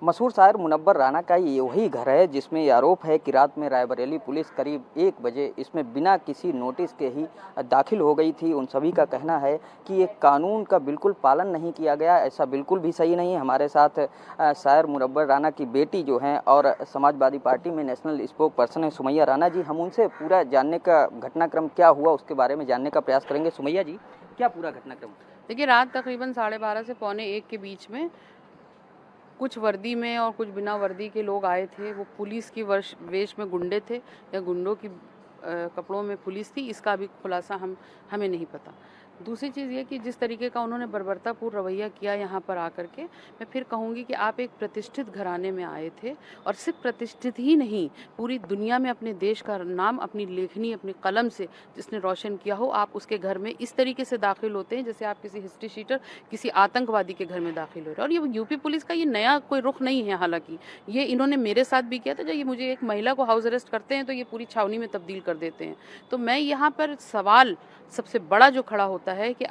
मशहूर शायर मुनव्वर राना का ये वही घर है जिसमें ये आरोप है कि रात में रायबरेली पुलिस करीब 1 बजे इसमें बिना किसी नोटिस के ही दाखिल हो गई थी। उन सभी का कहना है कि ये कानून का बिल्कुल पालन नहीं किया गया, ऐसा बिल्कुल भी सही नहीं है। हमारे साथ शायर मुनव्वर राना की बेटी जो हैं और समाजवादी पार्टी में नेशनल स्पोक पर्सन है सुमैया राना जी। हम उनसे पूरा जानने का घटनाक्रम क्या हुआ उसके बारे में जानने का प्रयास करेंगे। सुमैया जी, क्या पूरा घटनाक्रम? देखिए, रात तकरीबन 12:30 से पौने 1 के बीच में कुछ वर्दी में और कुछ बिना वर्दी के लोग आए थे। वो पुलिस की वेश में गुंडे थे या गुंडों की कपड़ों में पुलिस थी, इसका अभी खुलासा हमें नहीं पता। दूसरी चीज़ ये कि जिस तरीके का उन्होंने बर्बरतापूर्ण रवैया किया यहाँ पर आकर के, मैं फिर कहूँगी कि आप एक प्रतिष्ठित घराने में आए थे और सिर्फ प्रतिष्ठित ही नहीं, पूरी दुनिया में अपने देश का नाम अपनी लेखनी अपनी कलम से जिसने रोशन किया हो, आप उसके घर में इस तरीके से दाखिल होते हैं जैसे आप किसी हिस्ट्री शीटर, किसी आतंकवादी के घर में दाखिल हो रहे हैं। और ये यूपी पुलिस का ये नया कोई रुख नहीं है। हालांकि ये इन्होंने मेरे साथ भी किया था। जब ये मुझे एक महिला को हाउस अरेस्ट करते हैं तो ये पूरी छावनी में तब्दील कर देते हैं। तो मैं यहाँ पर सवाल सबसे बड़ा जो खड़ा होता है कि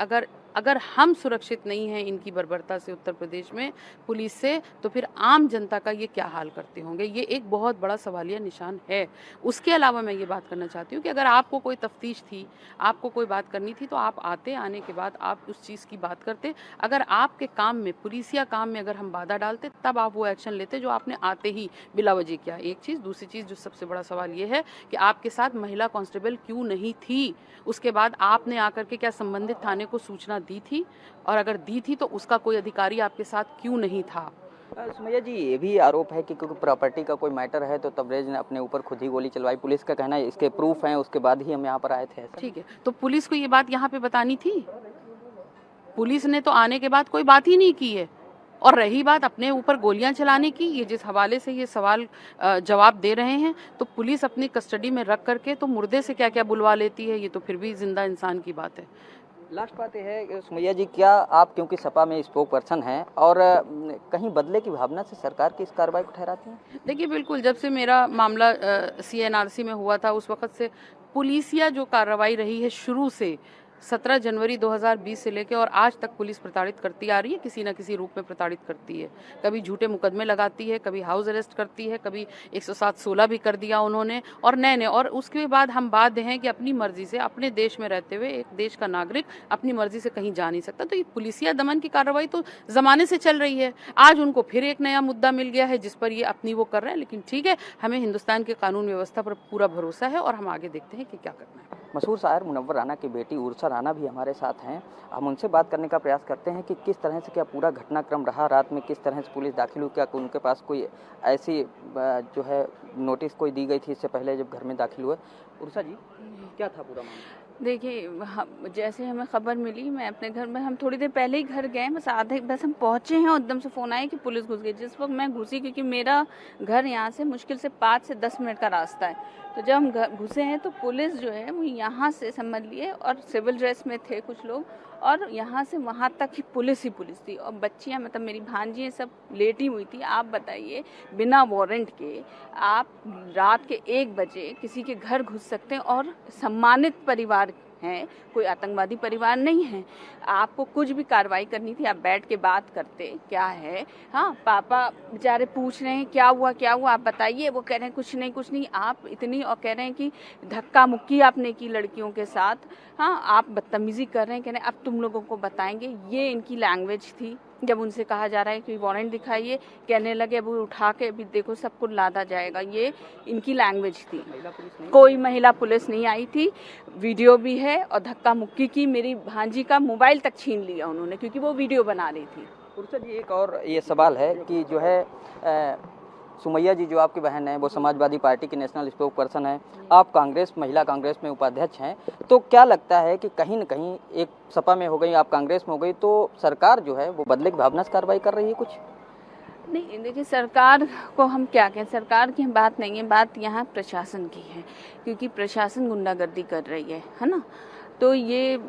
अगर हम सुरक्षित नहीं हैं इनकी बर्बरता से, उत्तर प्रदेश में पुलिस से, तो फिर आम जनता का ये क्या हाल करते होंगे, ये एक बहुत बड़ा सवालिया निशान है। उसके अलावा मैं ये बात करना चाहती हूँ कि अगर आपको कोई तफ्तीश थी, आपको कोई बात करनी थी, तो आप आने के बाद आप उस चीज़ की बात करते। अगर आपके काम में, पुलिसिया काम में अगर हम बाधा डालते, तब आप वो एक्शन लेते जो आपने आते ही बिला वजह किया। एक चीज़। दूसरी चीज़ जो सबसे बड़ा सवाल ये है कि आपके साथ महिला कांस्टेबल क्यों नहीं थी? उसके बाद आपने आकर के क्या संबंधित थाने को सूचना दी थी? और अगर दी थी तो उसका कोई अधिकारी आपके साथ क्यों नहीं था? सुमैया जी, ये भी आरोप है कि क्योंकि प्रॉपर्टी का कोई मैटर है तो तबरेज ने अपने ऊपर खुद ही गोली चलवाई। पुलिस का कहना है इसके प्रूफ हैं, उसके बाद ही हम यहाँ पर आए थे। ठीक है, तो पुलिस को ये बात यहाँ पे बतानी थी? पुलिस ने तो आने के बाद कोई बात ही नहीं की है। और रही बात अपने ऊपर गोलियां चलाने की, ये जिस हवाले से ये सवाल जवाब दे रहे हैं, तो पुलिस अपनी कस्टडी में रख करके तो मुर्दे से क्या क्या बुलवा लेती है, ये तो फिर भी जिंदा इंसान की बात है। लास्ट बात यह है सुमैया जी, क्या आप क्योंकि सपा में स्पोक पर्सन हैं और कहीं बदले की भावना से सरकार की इस कार्रवाई को ठहराती हैं? देखिए, बिल्कुल। जब से मेरा मामला CNRC में हुआ था, उस वक्त से पुलिसिया जो कार्रवाई रही है शुरू से, 17 जनवरी 2020 से लेकर और आज तक पुलिस प्रताड़ित करती आ रही है, किसी न किसी रूप में प्रताड़ित करती है। कभी झूठे मुकदमे लगाती है, कभी हाउस अरेस्ट करती है, कभी 107-16 भी कर दिया उन्होंने, और नए और उसके बाद हम बाध्य हैं कि अपनी मर्जी से अपने देश में रहते हुए एक देश का नागरिक अपनी मर्जी से कहीं जा नहीं सकता। तो ये पुलिसिया दमन की कार्रवाई तो जमाने से चल रही है। आज उनको फिर एक नया मुद्दा मिल गया है जिस पर ये अपनी वो कर रहे हैं, लेकिन ठीक है, हमें हिंदुस्तान के कानून व्यवस्था पर पूरा भरोसा है और हम आगे देखते हैं कि क्या करना है। मशहूर शायर मुनव्वर राना की बेटी उर्सा राना भी हमारे साथ हैं। हम उनसे बात करने का प्रयास करते हैं कि किस तरह से क्या पूरा घटनाक्रम रहा, रात में किस तरह से पुलिस दाखिल हुई, क्या उनके पास कोई ऐसी जो है नोटिस कोई दी गई थी इससे पहले जब घर में दाखिल हुए। उर्सा जी, क्या था पूरा मामला? देखिए, जैसे हमें खबर मिली, मैं अपने घर में, हम थोड़ी देर पहले ही घर गए, बस हम पहुंचे हैं और एकदम से फ़ोन आया कि पुलिस घुस गई। जिस वक्त मैं घुसी, क्योंकि मेरा घर यहाँ से मुश्किल से 5 से 10 मिनट का रास्ता है, तो जब हम घुसे हैं तो पुलिस जो है वो यहाँ से समझ लिए, और सिविल ड्रेस में थे कुछ लोग, और यहाँ से वहाँ तक ही पुलिस थी। और बच्चियाँ, मतलब मेरी भांजियाँ, सब लेटी हुई थी। आप बताइए, बिना वारंट के आप रात के 1 बजे किसी के घर घुस सकते हैं, और सम्मानित परिवार हैं, कोई आतंकवादी परिवार नहीं है। आपको कुछ भी कार्रवाई करनी थी, आप बैठ के बात करते। क्या है, हाँ, पापा बेचारे पूछ रहे हैं क्या हुआ आप बताइए, वो कह रहे हैं कुछ नहीं। आप इतनी, और कह रहे हैं कि धक्का मुक्की आपने की लड़कियों के साथ, हाँ, आप बदतमीजी कर रहे हैं, कह रहे हैं अब तुम लोगों को बताएंगे। ये इनकी लैंग्वेज थी। जब उनसे कहा जा रहा है कि वारंट दिखाइए, कहने लगे अब उठा के अभी देखो सबको लादा जाएगा। ये इनकी लैंग्वेज थी। कोई महिला पुलिस नहीं आई थी, वीडियो भी है, और धक्का मुक्की की, मेरी भांजी का मोबाइल तक छीन लिया उन्होंने क्योंकि वो वीडियो बना रही थी। उर्सा जी, एक और ये सवाल है कि जो है सुमैया जी जो आपकी बहन है वो समाजवादी पार्टी की नेशनल स्पोक पर्सन है, आप महिला कांग्रेस में उपाध्यक्ष हैं, तो क्या लगता है कि कहीं न कहीं एक सपा में हो गई, आप कांग्रेस में हो गई, तो सरकार जो है वो बदले की भावना से कार्रवाई कर रही है कुछ? नहीं, देखिए, सरकार को हम क्या कहें, सरकार की बात नहीं है, बात यहाँ प्रशासन की है, क्योंकि प्रशासन गुंडागर्दी कर रही है ना। तो ये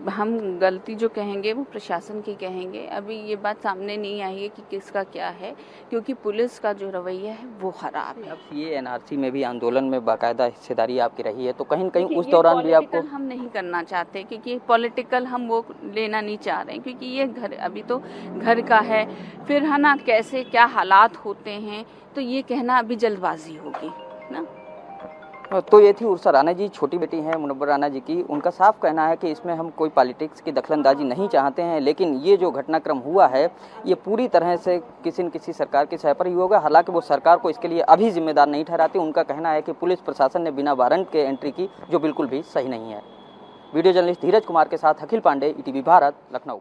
हम गलती जो कहेंगे वो प्रशासन की कहेंगे। अभी ये बात सामने नहीं आई है कि किसका क्या है, क्योंकि पुलिस का जो रवैया है वो खराब है। अब सीए एनआरसी में भी आंदोलन में बाकायदा हिस्सेदारी आपकी रही है, तो कहीं न कहीं देखिए, उस ये दौरान भी आपको पॉलिटिकल हम नहीं करना चाहते, क्योंकि पॉलिटिकल हम वो लेना नहीं चाह रहे हैं, क्योंकि ये घर अभी तो घर का है। फिर है ना, कैसे क्या हालात होते हैं तो ये कहना अभी जल्दबाजी होगी ना। तो ये थी उर्सा राणा जी, छोटी बेटी हैं मुनव्वर राणा जी की। उनका साफ कहना है कि इसमें हम कोई पॉलिटिक्स की दखलंदाजी नहीं चाहते हैं, लेकिन ये जो घटनाक्रम हुआ है ये पूरी तरह से किसी न किसी सरकार के सह पर ही होगा। हालांकि वो सरकार को इसके लिए अभी जिम्मेदार नहीं ठहराती। उनका कहना है कि पुलिस प्रशासन ने बिना वारंट के एंट्री की, जो बिल्कुल भी सही नहीं है। वीडियो जर्नलिस्ट धीरज कुमार के साथ अखिल पांडे, ईटीवी भारत, लखनऊ।